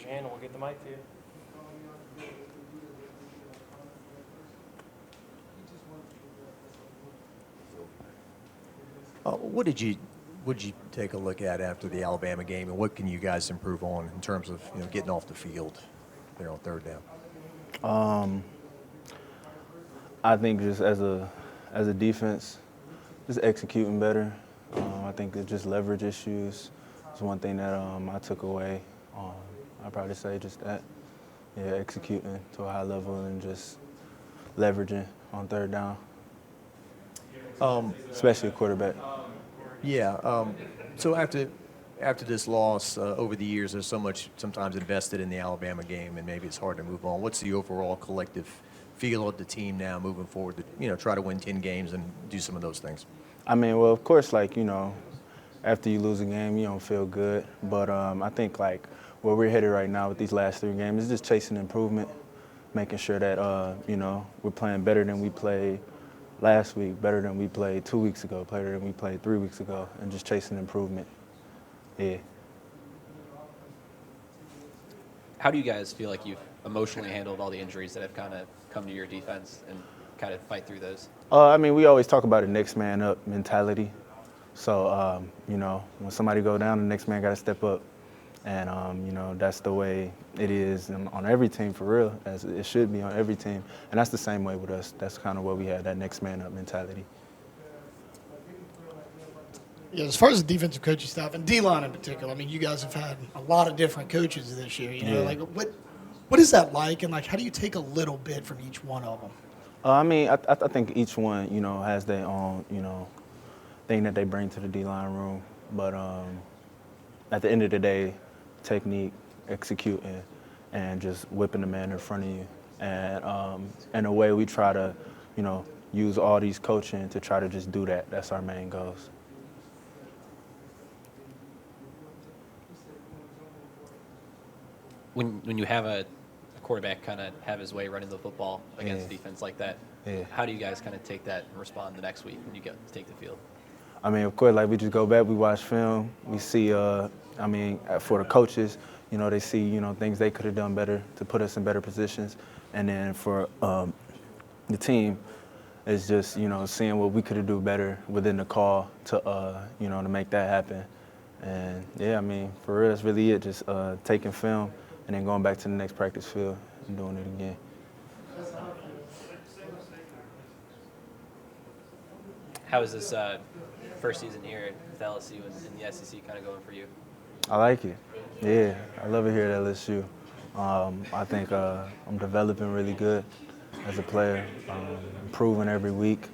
your hand and we'll get the mic to you. What did you take a look at after the Alabama game, and what can you guys improve on in terms of getting off the field there on third down? I think just as a defense, just executing better. I think it's just leverage issues is one thing that I took away. I'd probably say just that, executing to a high level and just leveraging on third down, especially a quarterback. Yeah. So after this loss, over the years, there's so much sometimes invested in the Alabama game, and maybe it's hard to move on. What's the overall collective feel of the team now moving forward to try to win 10 games and do some of those things? I mean, well, of course, after you lose a game, you don't feel good. But I think where we're headed right now with these last 3 games is just chasing improvement, making sure that we're playing better than we played last week, better than we played 2 weeks ago, better than we played 3 weeks ago, and just chasing improvement. Yeah. How do you guys feel like you've emotionally handled all the injuries that have kind of come to your defense and kind of fight through those? I mean, we always talk about a next man up mentality. So, when somebody go down, the next man got to step up. And, that's the way it is on every team for real, as it should be on every team. And that's the same way with us. That's kind of what we had, that next man up mentality. Yeah, as far as the defensive coaching staff and D-line in particular, I mean, you guys have had a lot of different coaches this year. What is that like, and how do you take a little bit from each one of them? I mean, I think each one, has their own, thing that they bring to the D-line room. But at the end of the day, technique, executing, and just whipping the man in front of you. And in a way, we try to, use all these coaching to try to just do that. That's our main goals. When you have a quarterback kind of have his way running the football against defense like that, how do you guys kind of take that and respond the next week when you get to take the field? I mean, of course, we just go back, we watch film, we see, for the coaches, they see, things they could have done better to put us in better positions. And then for the team, it's just, seeing what we could have do better within the call to, to make that happen. And, I mean, for real, that's really it, just taking film and then going back to the next practice field and doing it again. How is this first season here with LSU and the SEC kind of going for you? I like it. Yeah, I love it here at LSU. I think I'm developing really good as a player, improving every week.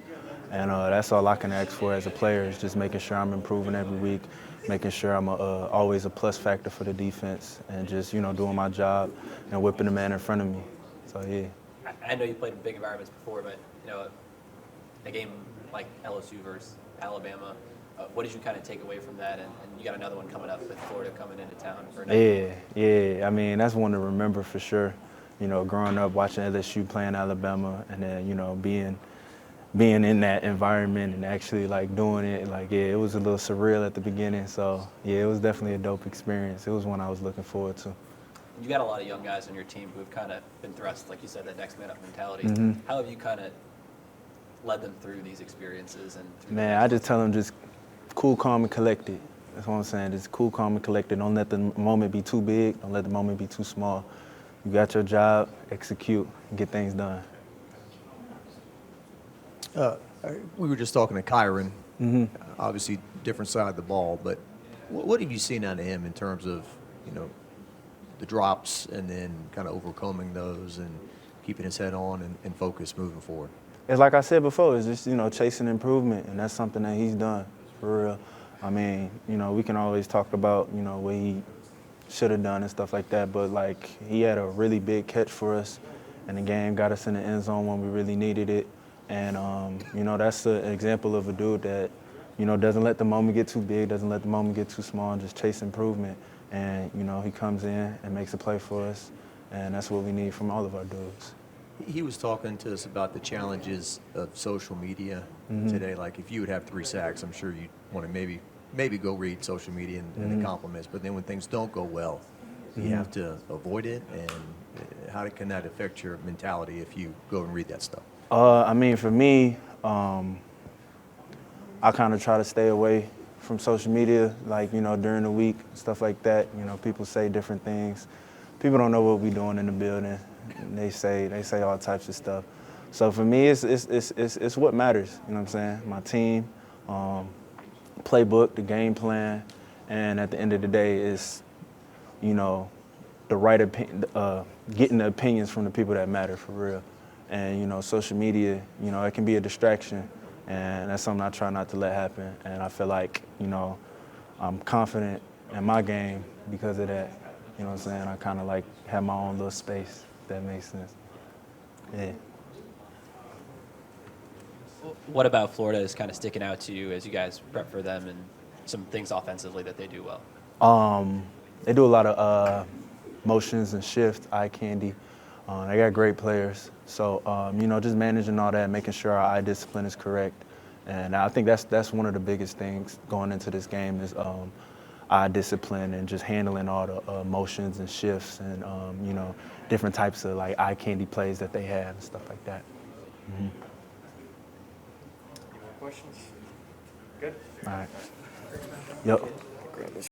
And that's all I can ask for as a player is just making sure I'm improving every week, making sure I'm always a plus factor for the defense and just, doing my job and whipping the man in front of me. So, yeah. I know you played in big environments before, but, a game like LSU versus Alabama, what did you kind of take away from that? And you got another one coming up with Florida coming into town. Yeah. I mean, that's one to remember for sure. Growing up watching LSU playing Alabama and then, being in that environment and actually doing it, it was a little surreal at the beginning. So, it was definitely a dope experience. It was one I was looking forward to. You got a lot of young guys on your team who have kind of been thrust, like you said, that next man up mentality. Mm-hmm. How have you kind of led them through these experiences? Man, I just tell them just cool, calm, and collected. That's what I'm saying. Just cool, calm, and collected. Don't let the moment be too big. Don't let the moment be too small. You got your job, execute, and get things done. We were just talking to Kiron. Mm-hmm. Obviously, different side of the ball, but what have you seen out of him in terms of, the drops and then kind of overcoming those and keeping his head on and focus moving forward? It's like I said before, it's just, chasing improvement, and that's something that he's done, for real. I mean, we can always talk about, what he should have done and stuff like that, but, he had a really big catch for us in the game, got us in the end zone when we really needed it. And, that's an example of a dude that, doesn't let the moment get too big, doesn't let the moment get too small, and just chase improvement. And, he comes in and makes a play for us, and that's what we need from all of our dudes. He was talking to us about the challenges of social media today. Like, if you would have 3 sacks, I'm sure you'd want to maybe go read social media and the compliments. But then when things don't go well, You have to avoid it, and how can that affect your mentality if you go and read that stuff? I mean, for me, I kind of try to stay away from social media, like, you know, during the week, stuff like that. You know, people say different things. People don't know what we're doing in the building. And they say all types of stuff. So for me, it's what matters. You know what I'm saying? My team, playbook, the game plan, and at the end of the day, it's, you know, the right getting the opinions from the people that matter for real. And, you know, social media, you know, it can be a distraction, and that's something I try not to let happen. And I feel like, you know, I'm confident in my game because of that. You know what I'm saying? I kind of like have my own little space, if that makes sense. Yeah. What about Florida is kind of sticking out to you as you guys prep for them and some things offensively that they do well? They do a lot of motions and shift, eye candy. They got great players. So, you know, just managing all that, making sure our eye discipline is correct. And I think that's one of the biggest things going into this game is eye discipline and just handling all the motions and shifts and, you know, different types of, like, eye candy plays that they have and stuff like that. Any more questions? Good. All right. Yep.